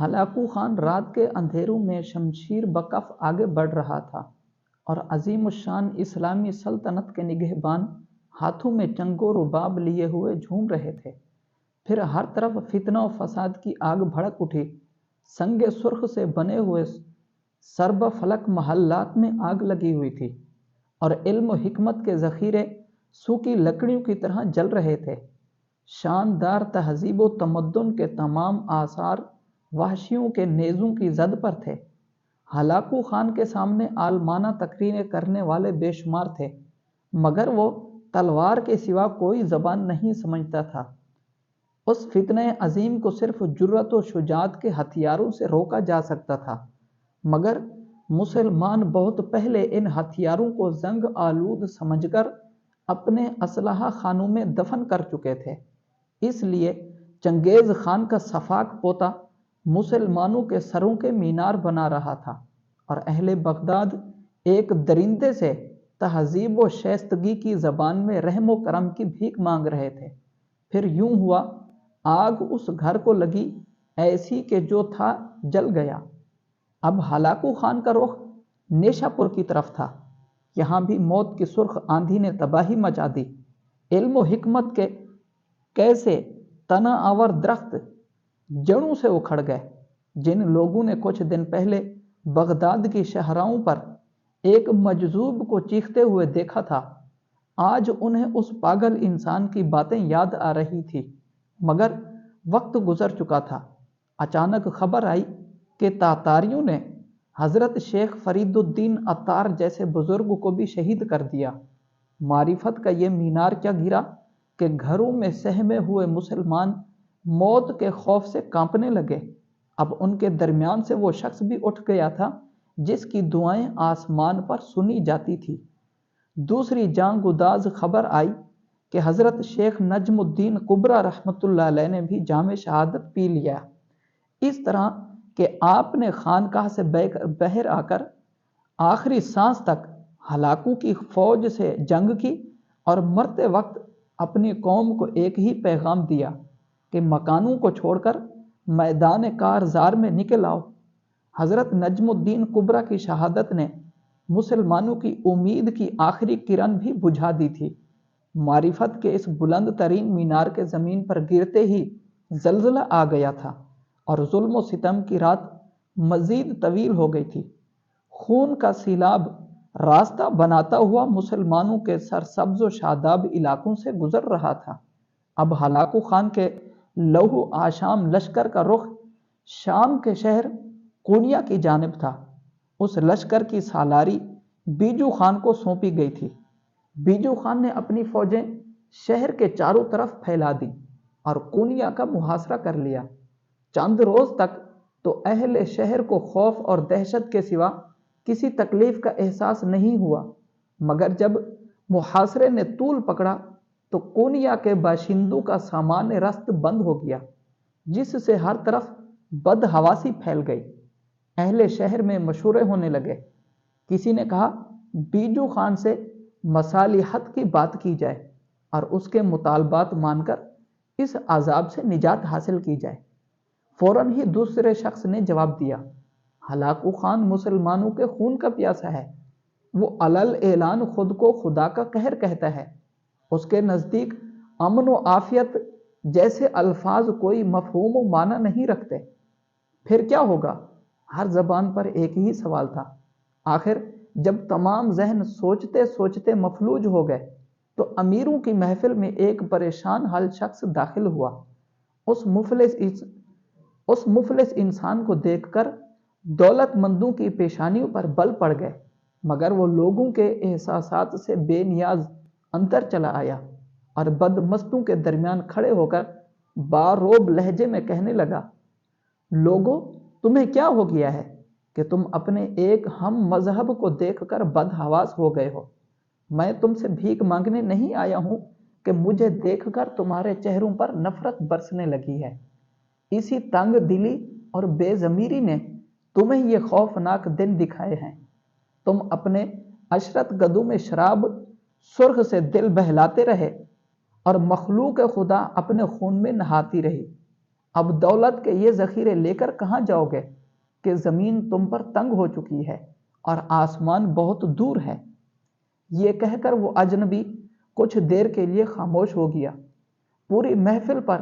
Hulagu Khan رات کے اندھیروں میں شمشیر بکف آگے بڑھ رہا تھا اور عظیم الشان اسلامی سلطنت کے نگہبان ہاتھوں میں چنگ و رباب لیے ہوئے جھوم رہے تھے۔ پھر ہر طرف فتنہ و فساد کی آگ بھڑک اٹھی۔ سنگ سرخ سے بنے ہوئے سرب فلک محلات میں آگ لگی ہوئی تھی اور علم و حکمت کے ذخیرے سوکھی لکڑیوں کی طرح جل رہے تھے۔ شاندار تہذیب و تمدن کے تمام آثار وحشیوں کے نیزوں کی زد پر تھے۔ ہلاکو خان کے سامنے عالمانہ تقریریں کرنے والے بے شمار تھے، مگر وہ تلوار کے سوا کوئی زبان نہیں سمجھتا تھا۔ اس فتنہ عظیم کو صرف جرأت و شجاعت کے ہتھیاروں سے روکا جا سکتا تھا، مگر مسلمان بہت پہلے ان ہتھیاروں کو زنگ آلود سمجھ کر اپنے اسلحہ خانوں میں دفن کر چکے تھے۔ اس لیے چنگیز خان کا سفاک پوتا مسلمانوں کے سروں کے مینار بنا رہا تھا اور اہل بغداد ایک درندے سے تہذیب و شائستگی کی زبان میں رحم و کرم کی بھیک مانگ رہے تھے۔ پھر یوں ہوا، آگ اس گھر کو لگی ایسی کہ جو تھا جل گیا۔ اب ہلاکو خان کا رخ نیشا پور کی طرف تھا۔ یہاں بھی موت کی سرخ آندھی نے تباہی مچا دی۔ علم و حکمت کے کیسے تنا آور درخت جڑوں سے اکھڑ گئے۔ جن لوگوں نے کچھ دن پہلے بغداد کی شاہراہوں پر ایک مجذوب کو چیختے ہوئے دیکھا تھا، آج انہیں اس پاگل انسان کی باتیں یاد آ رہی تھی، مگر وقت گزر چکا تھا۔ اچانک خبر آئی کہ تاتاریوں نے حضرت شیخ فرید الدین عطار جیسے بزرگ کو بھی شہید کر دیا۔ معرفت کا یہ مینار کیا گرا کہ گھروں میں سہمے ہوئے مسلمان موت کے خوف سے کانپنے لگے۔ اب ان کے درمیان سے وہ شخص بھی اٹھ گیا تھا جس کی دعائیں آسمان پر سنی جاتی تھی۔ دوسری جان گداز خبر آئی کہ حضرت شیخ نجم الدین کبریٰ رحمۃ اللہ علیہ نے بھی جام شہادت پی لیا۔ اس طرح کہ آپ نے خانقاہ سے بہر آ کر آخری سانس تک ہلاکو کی فوج سے جنگ کی اور مرتے وقت اپنی قوم کو ایک ہی پیغام دیا کہ مکانوں کو چھوڑ کر میدان کارزار میں نکل آؤ۔ حضرت نجم الدین کبریٰ کی شہادت نے مسلمانوں کی امید کی آخری کرن بھی بجھا دی تھی۔ معرفت کے اس بلند ترین مینار کے زمین پر گرتے ہی زلزلہ آ گیا تھا اور ظلم و ستم کی رات مزید طویل ہو گئی تھی۔ خون کا سیلاب راستہ بناتا ہوا مسلمانوں کے سرسبز و شاداب علاقوں سے گزر رہا تھا۔ اب ہلاکو خان کے لہو آشام لشکر کا رخ شام کے شہر کونیا کی جانب تھا۔ اس لشکر کی سالاری بیجو خان کو سونپی گئی تھی۔ بیجو خان نے اپنی فوجیں شہر کے چاروں طرف پھیلا دیں اور کونیا کا محاصرہ کر لیا۔ چند روز تک تو اہل شہر کو خوف اور دہشت کے سوا کسی تکلیف کا احساس نہیں ہوا، مگر جب محاصرے نے طول پکڑا تو کونیا کے باشندوں کا سامان رست بند ہو گیا، جس سے ہر طرف بدحواسی پھیل گئی۔ اہل شہر میں مشورے ہونے لگے۔ کسی نے کہا بیجو خان سے مصالحت کی بات کی جائے اور اس کے مطالبات مان کر اس عذاب سے نجات حاصل کی جائے۔ فوراً ہی دوسرے شخص نے جواب دیا، ہلاکو خان مسلمانوں کے خون کا پیاسا ہے، وہ علل اعلان خود کو خدا کا قہر کہتا ہے، اس کے نزدیک امن و عافیت جیسے الفاظ کوئی مفہوم و معنی نہیں رکھتے۔ پھر کیا ہوگا؟ ہر زبان پر ایک ہی سوال تھا۔ آخر جب تمام ذہن سوچتے سوچتے مفلوج ہو گئے تو امیروں کی محفل میں ایک پریشان حال شخص داخل ہوا۔ اس مفلس انسان کو دیکھ کر دولت مندوں کی پیشانیوں پر بل پڑ گئے، مگر وہ لوگوں کے احساسات سے بے نیاز اندر چلا آیا اور بدمستوں کے درمیان کھڑے ہو کر باروب لہجے میں کہنے لگا، لوگو تمہیں کیا ہو گیا ہے کہ تم اپنے ایک ہم مذہب کو دیکھ کر بدحواس ہو گئے ہو؟ میں تم سے بھیک مانگنے نہیں آیا ہوں کہ مجھے دیکھ کر تمہارے چہروں پر نفرت برسنے لگی ہے۔ اسی تنگ دلی اور بے ضمیری نے تمہیں یہ خوفناک دن دکھائے ہیں۔ تم اپنے عشرت گدوں میں شراب سرخ سے دل بہلاتے رہے اور مخلوق خدا اپنے خون میں نہاتی رہی۔ اب دولت کے یہ ذخیرے لے کر کہاں جاؤ گے کہ زمین تم پر تنگ ہو چکی ہے اور آسمان بہت دور ہے۔ یہ کہہ کر وہ اجنبی کچھ دیر کے لیے خاموش ہو گیا۔ پوری محفل پر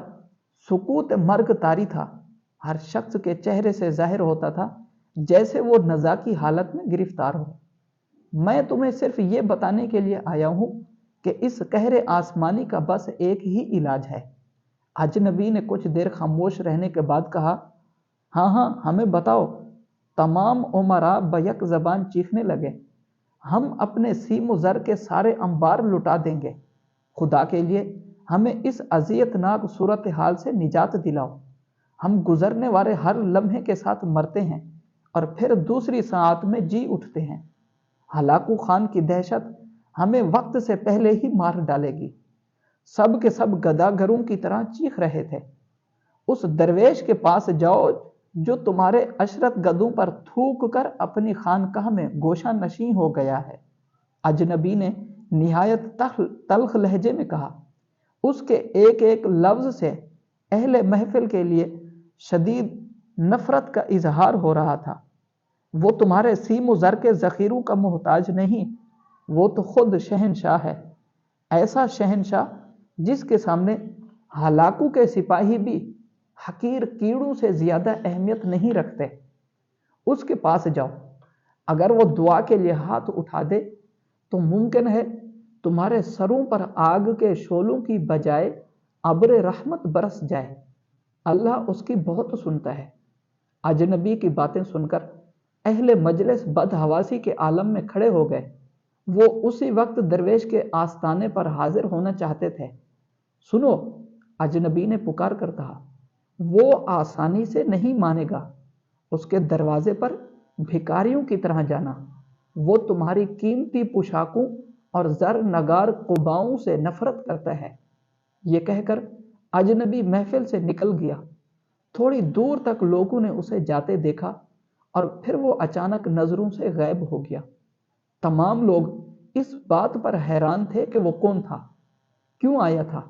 سکوت مرگ طاری تھا۔ ہر شخص کے چہرے سے ظاہر ہوتا تھا جیسے وہ نزا کی حالت میں گرفتار ہو۔ میں تمہیں صرف یہ بتانے کے لیے آیا ہوں کہ اس قہر آسمانی کا بس ایک ہی علاج ہے۔ اجنبی نے کچھ دیر خاموش رہنے کے بعد کہا، ہاں ہمیں بتاؤ۔ تمام امراء بیک زبان چیخنے لگے، ہم اپنے سیم و زر کے سارے انبار لٹا دیں گے۔ خدا کے لیے ہمیں اس اذیت ناک صورتحال سے نجات دلاؤ۔ ہم گزرنے والے ہر لمحے کے ساتھ مرتے ہیں اور پھر دوسری ساعت میں جی اٹھتے ہیں۔ ہلاکو خان کی دہشت ہمیں وقت سے پہلے ہی مار ڈالے گی۔ سب کے سب گداگروں کی طرح چیخ رہے تھے، اس درویش کے پاس جاؤ جو تمہارے عشرت گدوں پر تھوک کر اپنی خانقاہ میں گوشہ نشین ہو گیا ہے۔ اجنبی نے نہایت تلخ لہجے میں کہا۔ اس کے ایک ایک لفظ سے اہل محفل کے لیے شدید نفرت کا اظہار ہو رہا تھا۔ وہ تمہارے سیم و زر کے ذخیروں کا محتاج نہیں، وہ تو خود شہنشاہ ہے، ایسا شہنشاہ جس کے سامنے ہلاکو کے سپاہی بھی حقیر کیڑوں سے زیادہ اہمیت نہیں رکھتے۔ اس کے پاس جاؤ، اگر وہ دعا کے لیے ہاتھ اٹھا دے تو ممکن ہے تمہارے سروں پر آگ کے شعلوں کی بجائے ابر رحمت برس جائے۔ اللہ اس کی بہت سنتا ہے۔ اجنبی کی باتیں سن کر اہل مجلس بدحواسی کے عالم میں کھڑے ہو گئے۔ وہ اسی وقت درویش کے آستانے پر حاضر ہونا چاہتے تھے۔ سنو، اجنبی نے پکار کر کہا، وہ آسانی سے نہیں مانے گا۔ اس کے دروازے پر بھکاریوں کی طرح جانا۔ وہ تمہاری قیمتی پوشاکوں اور زر نگار قباؤں سے نفرت کرتا ہے۔ یہ کہہ کر اجنبی محفل سے نکل گیا۔ تھوڑی دور تک لوگوں نے اسے جاتے دیکھا اور پھر وہ اچانک نظروں سے غائب ہو گیا۔ تمام لوگ اس بات پر حیران تھے کہ وہ کون تھا، کیوں آیا تھا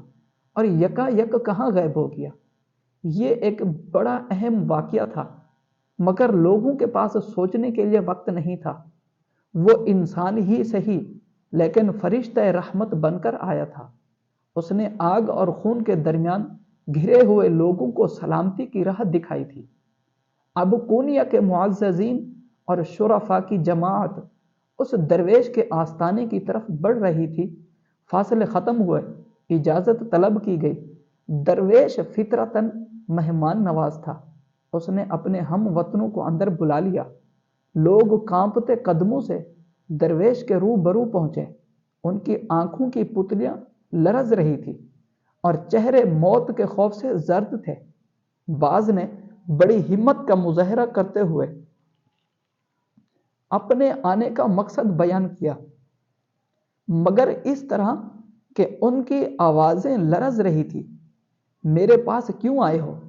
اور یکا یک کہاں غائب ہو گیا۔ یہ ایک بڑا اہم واقعہ تھا، مگر لوگوں کے پاس سوچنے کے لیے وقت نہیں تھا۔ وہ انسان ہی صحیح لیکن فرشتہ رحمت بن کر آیا تھا۔ اس نے آگ اور خون کے درمیان گھرے ہوئے لوگوں کو سلامتی کی راہ دکھائی تھی۔ اب کونیا کے معززین اور شرفاء کی جماعت اس درویش کے آستانے کی طرف بڑھ رہی تھی۔ فاصلے ختم ہوئے، اجازت طلب کی گئی۔ درویش فطرتاً مہمان نواز تھا۔ اس نے اپنے ہم وطنوں کو اندر بلا لیا۔ لوگ کانپتے قدموں سے درویش کے روبرو پہنچے۔ ان کی آنکھوں کی پتلیاں لرز رہی تھی اور چہرے موت کے خوف سے زرد تھے۔ بعض نے بڑی ہمت کا مظاہرہ کرتے ہوئے اپنے آنے کا مقصد بیان کیا، مگر اس طرح کہ ان کی آوازیں لرز رہی تھی۔ میرے پاس کیوں آئے ہو؟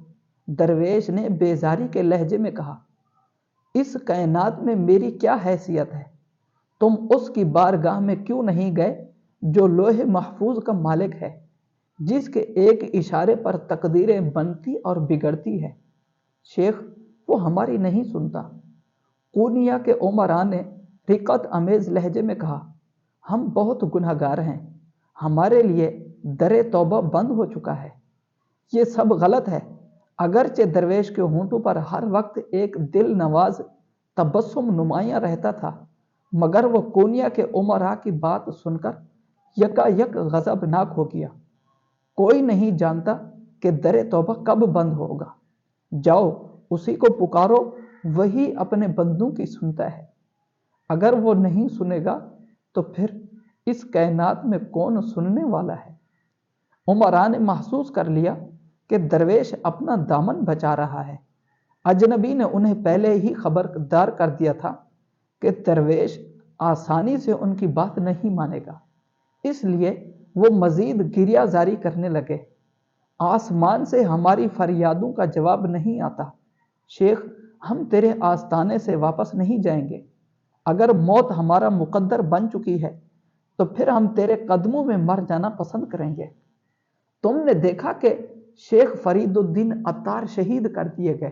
درویش نے بیزاری کے لہجے میں کہا، اس کائنات میں میری کیا حیثیت ہے؟ تم اس کی بارگاہ میں کیوں نہیں گئے جو لوح محفوظ کا مالک ہے، جس کے ایک اشارے پر تقدیریں بنتی اور بگڑتی ہے؟ شیخ، وہ ہماری نہیں سنتا۔ کونیا کے عمراء نے رقت امیز لہجے میں کہا، ہم بہت گناہ گار ہیں، ہمارے لیے در توبہ بند ہو چکا ہے۔ یہ سب غلط ہے۔ اگرچہ درویش کے ہونٹوں پر ہر وقت ایک دل نواز تبسم نمایاں رہتا تھا، مگر وہ کونیا کے عمراء کی بات سن کر یکا یک غضبناک ہو گیا۔ کوئی نہیں جانتا کہ در توبہ کب بند ہوگا۔ جاؤ، اسی کو پکارو، وہی اپنے بندوں کی سنتا ہے۔ اگر وہ نہیں سنے گا تو پھر اس کائنات میں کون سننے والا ہے؟ عمراء نے محسوس کر لیا کہ درویش اپنا دامن بچا رہا ہے۔ اجنبی نے انہیں پہلے ہی خبردار کر دیا تھا کہ درویش آسانی سے ان کی بات نہیں مانے گا، اس لیے وہ مزید گریہ زاری کرنے لگے۔ آسمان سے ہماری فریادوں کا جواب نہیں آتا۔ شیخ، ہم تیرے آستانے سے واپس نہیں جائیں گے۔ اگر موت ہمارا مقدر بن چکی ہے تو پھر ہم تیرے قدموں میں مر جانا پسند کریں گے۔ تم نے دیکھا کہ شیخ فرید الدین عطار شہید کر دیے گئے۔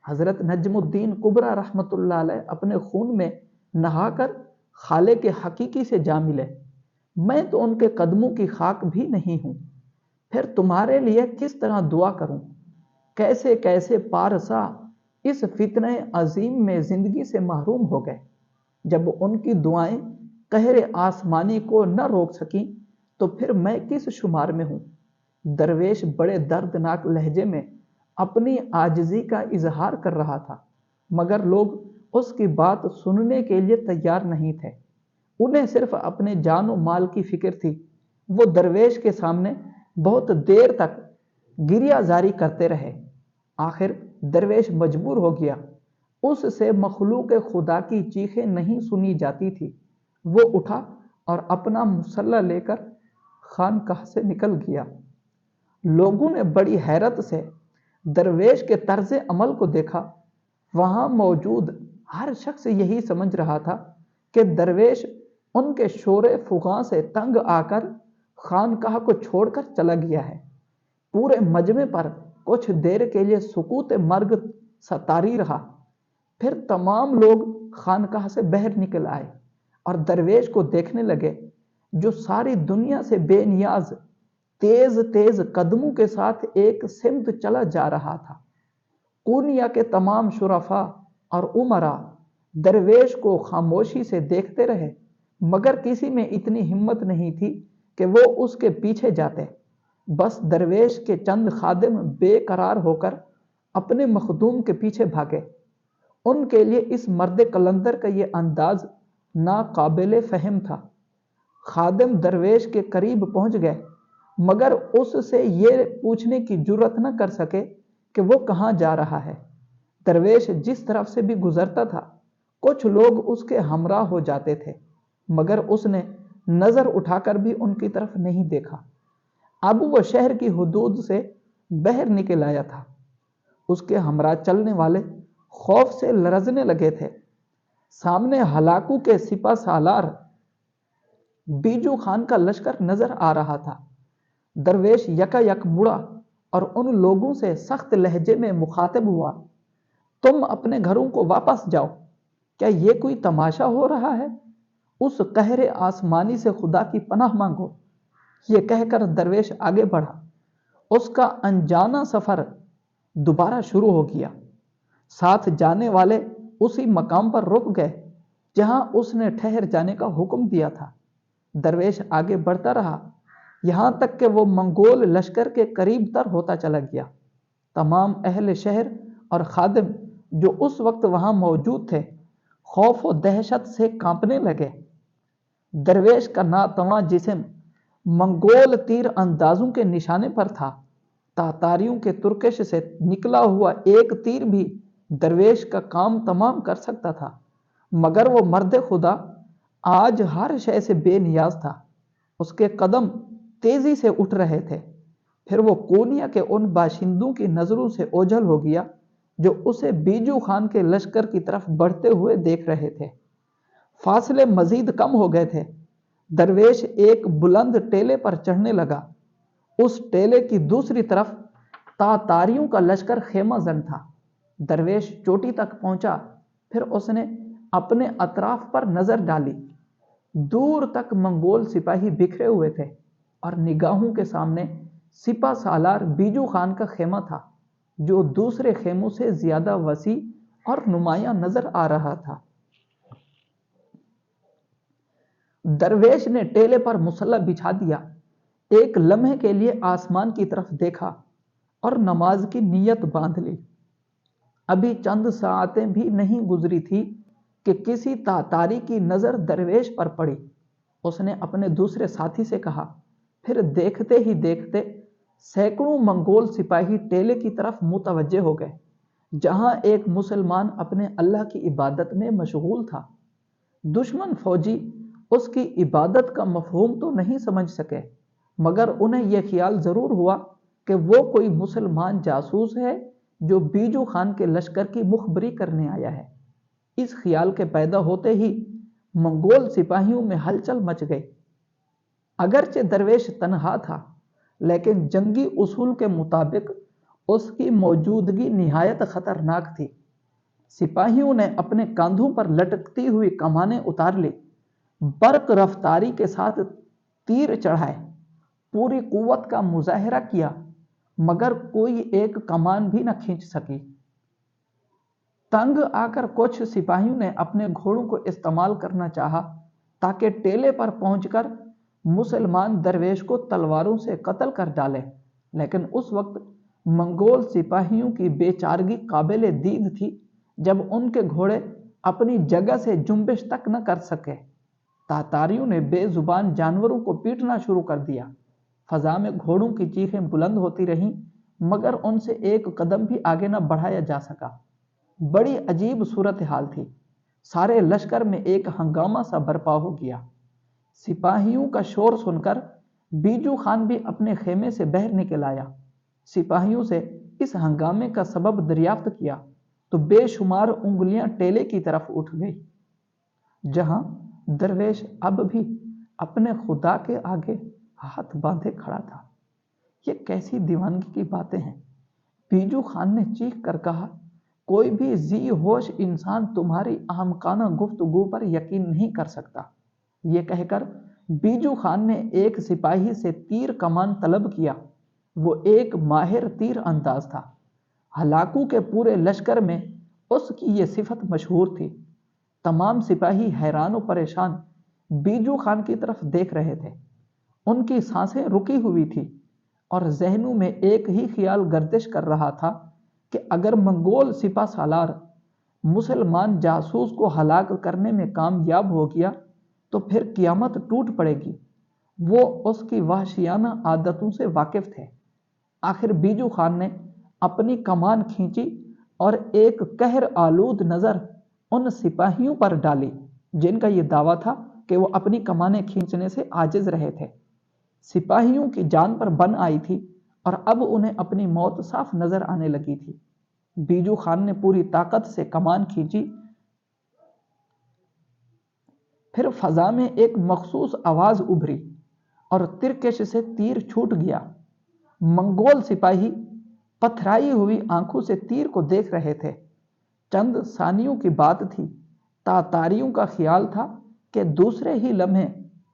حضرت نجم الدین کبریٰ رحمۃ اللہ علیہ اپنے خون میں نہا کر خالق حقیقی سے جا ملے۔ میں تو ان کے قدموں کی خاک بھی نہیں ہوں، پھر تمہارے لیے کس طرح دعا کروں؟ کیسے کیسے پارسا اس فتنہ عظیم میں زندگی سے محروم ہو گئے۔ جب ان کی دعائیں قہر آسمانی کو نہ روک سکیں تو پھر میں کس شمار میں ہوں؟ درویش بڑے دردناک لہجے میں اپنی عاجزی کا اظہار کر رہا تھا، مگر لوگ اس کی بات سننے کے لیے تیار نہیں تھے۔ انہیں صرف اپنے جان و مال کی فکر تھی۔ وہ درویش کے سامنے بہت دیر تک گریہ زاری کرتے رہے۔ آخر درویش مجبور ہو گیا، اس سے مخلوق خدا کی چیخیں نہیں سنی جاتی تھی۔ وہ اٹھا اور اپنا مسلح لے کر خانقاہ سے نکل گیا۔ لوگوں نے بڑی حیرت سے درویش کے طرز عمل کو دیکھا۔ وہاں موجود ہر شخص یہی سمجھ رہا تھا کہ درویش ان کے شور فغاں سے تنگ آ کر خانقاہ کو چھوڑ کر چلا گیا ہے۔ پورے مجمع پر کچھ دیر کے لیے سکوت مرگ سا طاری رہا، پھر تمام لوگ خانقاہ سے باہر نکل آئے اور درویش کو دیکھنے لگے، جو ساری دنیا سے بے نیاز تیز تیز قدموں کے ساتھ ایک سمت چلا جا رہا تھا۔ قونیہ کے تمام شرفاء اور امراء درویش کو خاموشی سے دیکھتے رہے، مگر کسی میں اتنی ہمت نہیں تھی کہ وہ اس کے پیچھے جاتے۔ بس درویش کے چند خادم بے قرار ہو کر اپنے مخدوم کے پیچھے بھاگے۔ ان کے لیے اس مرد قلندر کا یہ انداز ناقابل فہم تھا۔ خادم درویش کے قریب پہنچ گئے، مگر اس سے یہ پوچھنے کی جرات نہ کر سکے کہ وہ کہاں جا رہا ہے۔ درویش جس طرف سے بھی گزرتا تھا، کچھ لوگ اس کے ہمراہ ہو جاتے تھے، مگر اس نے نظر اٹھا کر بھی ان کی طرف نہیں دیکھا۔ اب وہ شہر کی حدود سے باہر نکل آیا تھا۔ اس کے ہمراہ چلنے والے خوف سے لرزنے لگے تھے۔ سامنے ہلاکو کے سپہ سالار بیجو خان کا لشکر نظر آ رہا تھا۔ درویش یکا یک مڑا اور ان لوگوں سے سخت لہجے میں مخاطب ہوا، تم اپنے گھروں کو واپس جاؤ، کیا یہ کوئی تماشا ہو رہا ہے؟ اس قہر آسمانی سے خدا کی پناہ مانگو۔ یہ کہہ کر درویش آگے بڑھا۔ اس کا انجانہ سفر دوبارہ شروع ہو گیا۔ ساتھ جانے والے اسی مقام پر رک گئے جہاں اس نے ٹھہر جانے کا حکم دیا تھا۔ درویش آگے بڑھتا رہا، یہاں تک کہ وہ منگول لشکر کے قریب تر ہوتا چلا گیا۔ تمام اہل شہر اور خادم جو اس وقت وہاں موجود تھے، خوف و دہشت سے کانپنے لگے۔ درویش کا ناتواں جسم منگول تیر اندازوں کے نشانے پر تھا۔ تاتاریوں کے ترکش سے نکلا ہوا ایک تیر بھی درویش کا کام تمام کر سکتا تھا، مگر وہ مرد خدا آج ہر شے سے بے نیاز تھا۔ اس کے قدم تیزی سے اٹھ رہے تھے۔ پھر وہ قونیہ کے ان باشندوں کی نظروں سے اوجھل ہو گیا جو اسے بیجو خان کے لشکر کی طرف بڑھتے ہوئے دیکھ رہے تھے۔ فاصلے مزید کم ہو گئے تھے۔ درویش ایک بلند ٹیلے پر چڑھنے لگا۔ اس ٹیلے کی دوسری طرف تاتاریوں کا لشکر خیمہ زن تھا۔ درویش چوٹی تک پہنچا، پھر اس نے اپنے اطراف پر نظر ڈالی۔ دور تک منگول سپاہی بکھرے ہوئے تھے اور نگاہوں کے سامنے سپہ سالار بیجو خان کا خیمہ تھا، جو دوسرے خیموں سے زیادہ وسیع اور نمایاں نظر آ رہا تھا۔ درویش نے ٹیلے پر مسلح بچھا دیا، ایک لمحے کے لیے آسمان کی طرف دیکھا اور نماز کی نیت باندھ لی۔ ابھی چند ساعتیں بھی نہیں گزری تھی کہ کسی تاتاری کی نظر درویش پر پڑی۔ اس نے اپنے دوسرے ساتھی سے کہا، پھر دیکھتے ہی دیکھتے سینکڑوں منگول سپاہی ٹیلے کی طرف متوجہ ہو گئے، جہاں ایک مسلمان اپنے اللہ کی عبادت میں مشغول تھا۔ دشمن فوجی اس کی عبادت کا مفہوم تو نہیں سمجھ سکے، مگر انہیں یہ خیال ضرور ہوا کہ وہ کوئی مسلمان جاسوس ہے جو بیجو خان کے لشکر کی مخبری کرنے آیا ہے۔ اس خیال کے پیدا ہوتے ہی منگول سپاہیوں میں ہلچل مچ گئی۔ اگرچہ درویش تنہا تھا، لیکن جنگی اصول کے مطابق اس کی موجودگی نہایت خطرناک تھی۔ سپاہیوں نے اپنے کاندھوں پر لٹکتی ہوئی کمانیں اتار لی، برق رفتاری کے ساتھ تیر چڑھائے، پوری قوت کا مظاہرہ کیا، مگر کوئی ایک کمان بھی نہ کھینچ سکی۔ تنگ آ کر کچھ سپاہیوں نے اپنے گھوڑوں کو استعمال کرنا چاہا تاکہ ٹیلے پر پہنچ کر مسلمان درویش کو تلواروں سے قتل کر ڈالے، لیکن اس وقت منگول سپاہیوں کی بے چارگی قابل دید تھی جب ان کے گھوڑے اپنی جگہ سے جنبش تک نہ کر سکے۔ تاتاریوں نے بے زبان جانوروں کو پیٹنا شروع کر دیا۔ فضا میں گھوڑوں کی چیخیں بلند ہوتی رہیں، مگر ان سے ایک قدم بھی آگے نہ بڑھایا جا سکا۔ بڑی عجیب صورتحال تھی۔ سارے لشکر میں ایک ہنگامہ سا برپا ہو گیا۔ سپاہیوں کا شور سن کر بیجو خان بھی اپنے خیمے سے باہر نکل آیا۔ سپاہیوں سے اس ہنگامے کا سبب دریافت کیا تو بے شمار انگلیاں ٹیلے کی طرف اٹھ گئی، جہاں درویش اب بھی اپنے خدا کے آگے ہاتھ باندھے کھڑا تھا۔ یہ کیسی دیوانگی کی باتیں ہیں؟ بیجو خان نے چیخ کر کہا، کوئی بھی ذی ہوش انسان تمہاری احمقانہ گفتگو پر یقین نہیں کر سکتا۔ یہ کہہ کر بیجو خان نے ایک سپاہی سے تیر کمان طلب کیا۔ وہ ایک ماہر تیر انداز تھا۔ ہلاکو کے پورے لشکر میں اس کی یہ صفت مشہور تھی۔ تمام سپاہی حیران و پریشان بیجو خان کی طرف دیکھ رہے تھے۔ ان کی سانسیں رکی ہوئی تھی اور ذہنوں میں ایک ہی خیال گردش کر رہا تھا کہ اگر منگول سپہ سالار مسلمان جاسوس کو ہلاک کرنے میں کامیاب ہو گیا تو پھر قیامت ٹوٹ پڑے گی۔ وہ اس کی وحشیانہ عادتوں سے واقف تھے۔ آخر بیجو خان نے اپنی کمان کھینچی اور ایک قہر آلود نظر ان سپاہیوں پر ڈالی جن کا یہ دعویٰ تھا کہ وہ اپنی کمانیں کھینچنے سے عاجز رہے تھے۔ سپاہیوں کی جان پر بن آئی تھی اور اب انہیں اپنی موت صاف نظر آنے لگی تھی۔ بیجو خان نے پوری طاقت سے کمان کھینچی، پھر فضا میں ایک مخصوص آواز ابھری اور ترکش سے تیر چھوٹ گیا۔ منگول سپاہی پتھرائی ہوئی آنکھوں سے تیر کو دیکھ رہے تھے۔ چند ثانیوں کی بات تھی۔ تاتاریوں کا خیال تھا کہ دوسرے ہی لمحے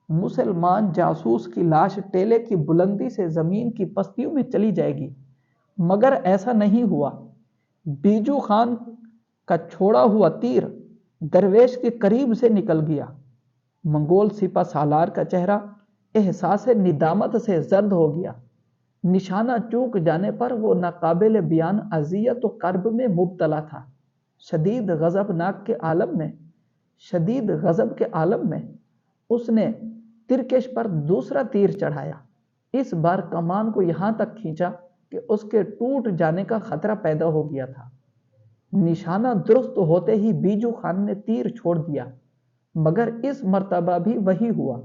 مسلمان جاسوس کی لاش ٹیلے کی بلندی سے زمین کی پستیوں میں چلی جائے گی، مگر ایسا نہیں ہوا۔ بیجو خان کا چھوڑا ہوا تیر درویش کے قریب سے نکل گیا۔ منگول سپہ سالار کا چہرہ احساس ندامت سے زرد ہو گیا۔ نشانہ چوک جانے پر وہ ناقابل بیان اذیت و کرب میں مبتلا تھا۔ شدید غضب کے عالم میں اس نے ترکش پر دوسرا تیر چڑھایا۔ اس بار کمان کو یہاں تک کھینچا کہ اس کے ٹوٹ جانے کا خطرہ پیدا ہو گیا تھا۔ نشانہ درست ہوتے ہی بیجو خان نے تیر چھوڑ دیا، مگر اس مرتبہ بھی وہی ہوا۔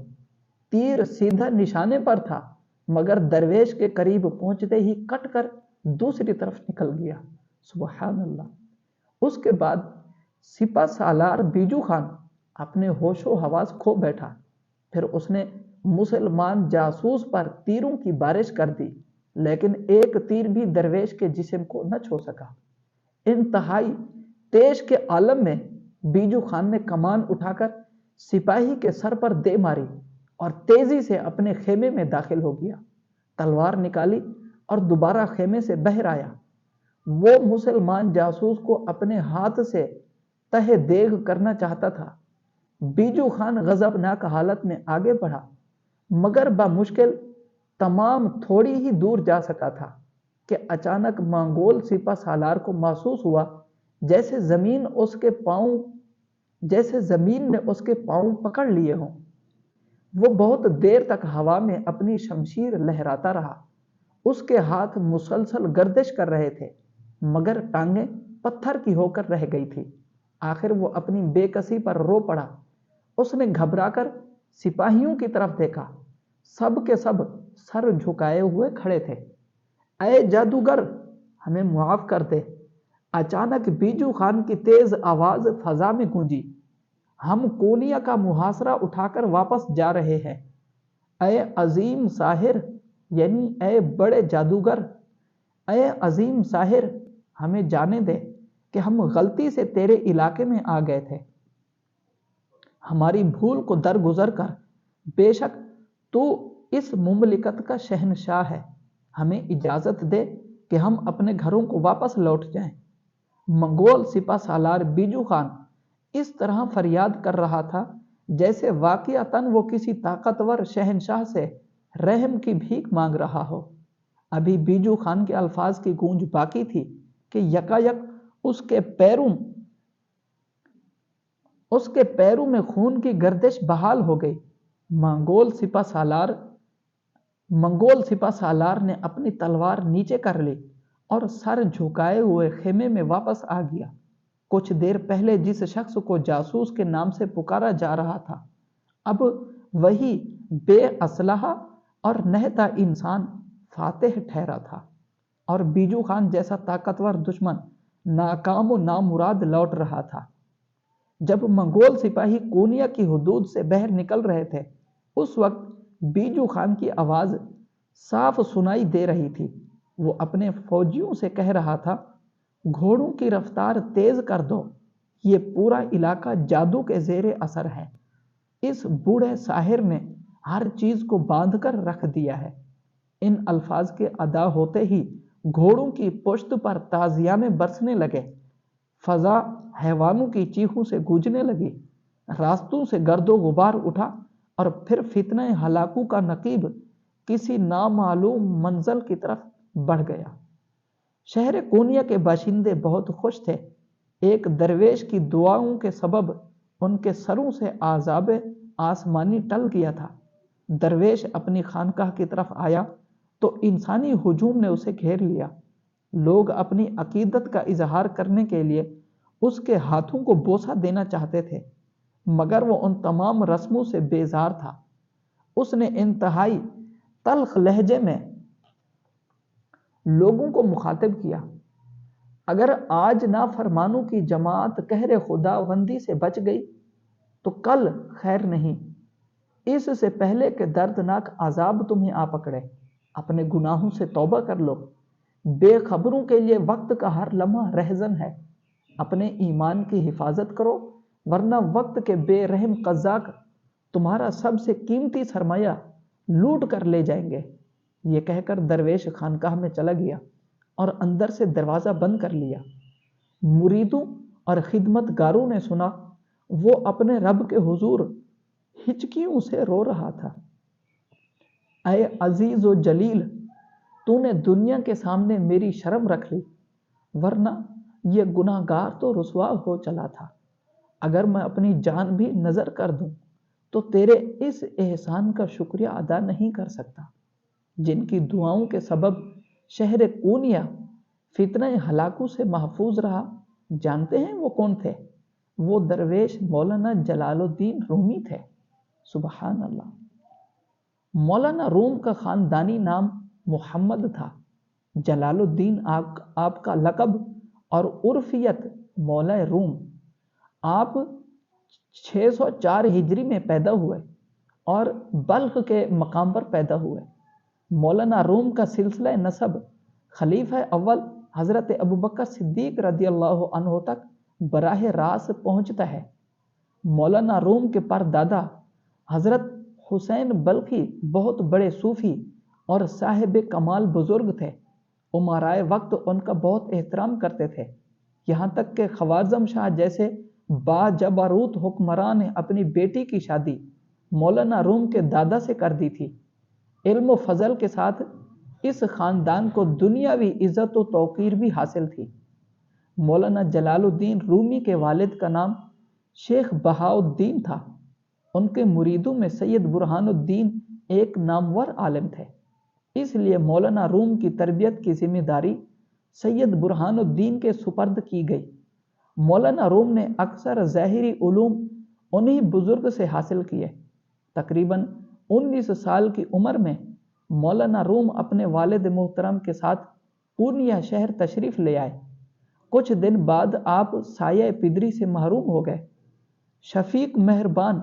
تیر سیدھا نشانے پر تھا، مگر درویش کے قریب پہنچتے ہی کٹ کر دوسری طرف نکل گیا۔ سبحان اللہ۔ اس کے بعد سپہ سالار بیجو خان اپنے ہوش و حواس کھو بیٹھا۔ پھر اس نے مسلمان جاسوس پر تیروں کی بارش کر دی، لیکن ایک تیر بھی درویش کے جسم کو نہ چھو سکا۔ انتہائی تیش کے عالم میں بیجو خان نے کمان اٹھا کر سپاہی کے سر پر دے ماری اور تیزی سے اپنے خیمے میں داخل ہو گیا۔ تلوار نکالی اور دوبارہ خیمے سے باہر آیا۔ وہ مسلمان جاسوس کو اپنے ہاتھ سے تہ دیگ کرنا چاہتا تھا۔ بیجو خان غضبناک حالت میں آگے بڑھا، مگر بمشکل تمام تھوڑی ہی دور جا سکا تھا کہ اچانک منگول سپہ سالار کو محسوس ہوا جیسے زمین نے اس کے پاؤں پکڑ لیے ہوں۔ وہ بہت دیر تک ہوا میں اپنی شمشیر لہراتا رہا۔ اس کے ہاتھ مسلسل گردش کر رہے تھے، مگر ٹانگیں پتھر کی ہو کر رہ گئی تھی۔ آخر وہ اپنی بے کسی پر رو پڑا۔ اس نے گھبرا کر سپاہیوں کی طرف دیکھا۔ سب کے سب سر جھکائے ہوئے کھڑے تھے۔ اے جادوگر، ہمیں معاف کر دے۔ اچانک بیجو خان کی تیز آواز فضا میں گونجی، ہم کونیا کا محاصرہ اٹھا کر واپس جا رہے ہیں۔ اے عظیم ساحر، یعنی اے بڑے جادوگر، اے عظیم ساحر، ہمیں جانے دے کہ ہم غلطی سے تیرے علاقے میں آ گئے تھے، ہماری بھول کو درگزر کر، بے شک تو اس مملکت کا شہنشاہ ہے، ہمیں اجازت دے کہ ہم اپنے گھروں کو واپس لوٹ جائیں۔ منگول سپہ سالار بیجو خان اس طرح فریاد کر رہا تھا جیسے واقعتاً وہ کسی طاقتور شہنشاہ سے رحم کی بھیک مانگ رہا ہو۔ ابھی بیجو خان کے الفاظ کی گونج باقی تھی کہ یکایک اس کے پیروں میں خون کی گردش بحال ہو گئی۔ منگول سپہ سالار نے اپنی تلوار نیچے کر لی اور سر جھکائے ہوئے خیمے میں واپس آ گیا۔ کچھ دیر پہلے جس شخص کو جاسوس کے نام سے پکارا جا رہا تھا، اب وہی بے اسلحہ اور نہتا انسان فاتح ٹھہرا تھا، اور بیجو خان جیسا طاقتور دشمن ناکام و نامراد لوٹ رہا تھا۔ جب منگول سپاہی کونیا کی حدود سے باہر نکل رہے تھے، اس وقت بیجو خان کی آواز صاف سنائی دے رہی تھی۔ وہ اپنے فوجیوں سے کہہ رہا تھا، گھوڑوں کی رفتار تیز کر دو، یہ پورا علاقہ جادو کے زیر اثر ہے۔ اس بوڑھے ساحر نے ہر چیز کو باندھ کر رکھ دیا ہے۔ ان الفاظ کے ادا ہوتے ہی گھوڑوں کی پشت پر تازیانے برسنے لگے، فضا حیوانوں کی چیخوں سے گونجنے لگی، راستوں سے گرد و غبار اٹھا، اور پھر فتنہ ہلاکو کا نقیب کسی نامعلوم منزل کی طرف بڑھ گیا۔ شہر کونیا کے باشندے بہت خوش تھے۔ ایک درویش کی دعاؤں کے سبب ان کے سروں سے عذاب آسمانی ٹل گیا تھا۔ درویش اپنی خانقاہ کی طرف آیا تو انسانی ہجوم نے اسے گھیر لیا۔ لوگ اپنی عقیدت کا اظہار کرنے کے لیے اس کے ہاتھوں کو بوسہ دینا چاہتے تھے، مگر وہ ان تمام رسموں سے بیزار تھا۔ اس نے انتہائی تلخ لہجے میں لوگوں کو مخاطب کیا، اگر آج نافرمانوں کی جماعت قہر خداوندی سے بچ گئی تو کل خیر نہیں، اس سے پہلے کہ دردناک عذاب تمہیں آ پکڑے۔ اپنے گناہوں سے توبہ کر لو، بے خبروں کے لیے وقت کا ہر لمحہ رہزن ہے۔ اپنے ایمان کی حفاظت کرو، ورنہ وقت کے بے رحم قزاق تمہارا سب سے قیمتی سرمایہ لوٹ کر لے جائیں گے۔ یہ کہہ کر درویش خانقاہ میں چلا گیا اور اندر سے دروازہ بند کر لیا۔ مریدوں اور خدمت گاروں نے سنا وہ اپنے رب کے حضور ہچکیوں سے رو رہا تھا، اے عزیز و جلیل، تو نے دنیا کے سامنے میری شرم رکھ لی، ورنہ یہ گناہ گار تو رسوا ہو چلا تھا۔ اگر میں اپنی جان بھی نذر کر دوں تو تیرے اس احسان کا شکریہ ادا نہیں کر سکتا۔ جن کی دعاؤں کے سبب شہر کونیا فتنہ ہلاکو سے محفوظ رہا، جانتے ہیں وہ کون تھے؟ وہ درویش مولانا جلال الدین رومی تھے۔ سبحان اللہ۔ مولانا روم کا خاندانی نام محمد تھا۔ جلال الدین آپ کا لقب اور عرفیت مولا روم۔ آپ 604 ہجری میں پیدا ہوئے اور بلخ کے مقام پر پیدا ہوئے۔ مولانا روم کا سلسلہ نسب خلیفہ اول حضرت ابوبکر صدیق رضی اللہ عنہ تک براہ راست پہنچتا ہے۔ مولانا روم کے پردادا حضرت حسین بلخی بہت بڑے صوفی اور صاحب کمال بزرگ تھے۔ امرائے وقت ان کا بہت احترام کرتے تھے، یہاں تک کہ خوارزم شاہ جیسے باجبروت حکمران نے اپنی بیٹی کی شادی مولانا روم کے دادا سے کر دی تھی۔ علم و فضل کے ساتھ اس خاندان کو دنیاوی عزت و توقیر بھی حاصل تھی۔ مولانا جلال الدین رومی کے والد کا نام شیخ بہاؤالدین تھا۔ ان کے مریدوں میں سید برہان الدین ایک نامور عالم تھے، اس لیے مولانا روم کی تربیت کی ذمہ داری سید برہان الدین کے سپرد کی گئی۔ مولانا روم نے اکثر ظاہری علوم انہی بزرگ سے حاصل کیے۔ تقریباً 19 سال کی عمر میں مولانا روم اپنے والد محترم کے ساتھ پورنیہ شہر تشریف لے آئے۔ کچھ دن بعد آپ سایہ پدری سے محروم ہو گئے۔ شفیق مہربان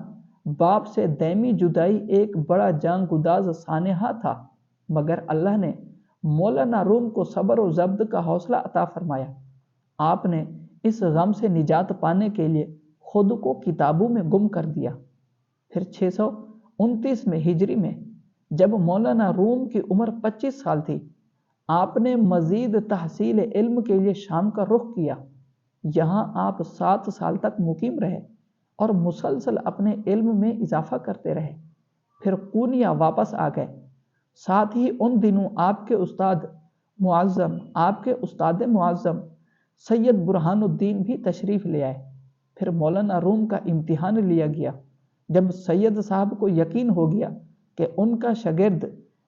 باپ سے دائمی جدائی ایک بڑا جان گداز سانحہ تھا۔ مگر اللہ نے مولانا روم کو صبر و ضبط کا حوصلہ عطا فرمایا۔ آپ نے اس غم سے نجات پانے کے لیے خود کو کتابوں میں گم کر دیا۔ پھر 629 میں ہجری میں جب مولانا روم کی عمر 25 سال تھی، آپ نے مزید تحصیل علم کے لیے شام کا رخ کیا۔ یہاں آپ 7 سال تک مقیم رہے اور مسلسل اپنے علم میں اضافہ کرتے رہے۔ پھر قونیہ واپس آ گئے۔ ساتھ ہی ان دنوں آپ کے استاد معظم سید برہان الدین بھی تشریف لے آئے۔ پھر مولانا روم کا امتحان لیا گیا۔ جب سید صاحب کو یقین ہو گیا کہ ان کا شاگرد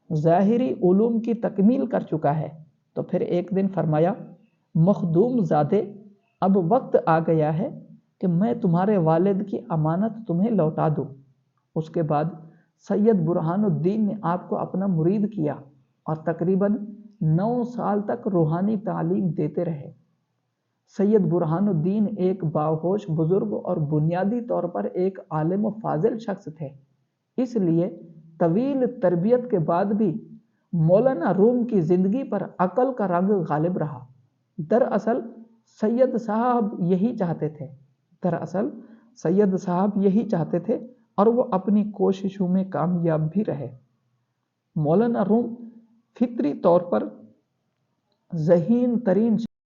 ظاہری علوم کی تکمیل کر چکا ہے، تو پھر ایک دن فرمایا، مخدوم زادے، اب وقت آ گیا ہے کہ میں تمہارے والد کی امانت تمہیں لوٹا دوں۔ اس کے بعد سید برہان الدین نے آپ کو اپنا مرید کیا اور تقریباً 9 سال تک روحانی تعلیم دیتے رہے۔ سید برہان الدین ایک باہوش بزرگ اور بنیادی طور پر ایک عالم و فاضل شخص تھے، اس لیے طویل تربیت کے بعد بھی مولانا روم کی زندگی پر عقل کا رنگ غالب رہا۔ دراصل سید صاحب یہی چاہتے تھے اور وہ اپنی کوششوں میں کامیاب بھی رہے۔ مولانا روم فطری طور پر ذہین ترین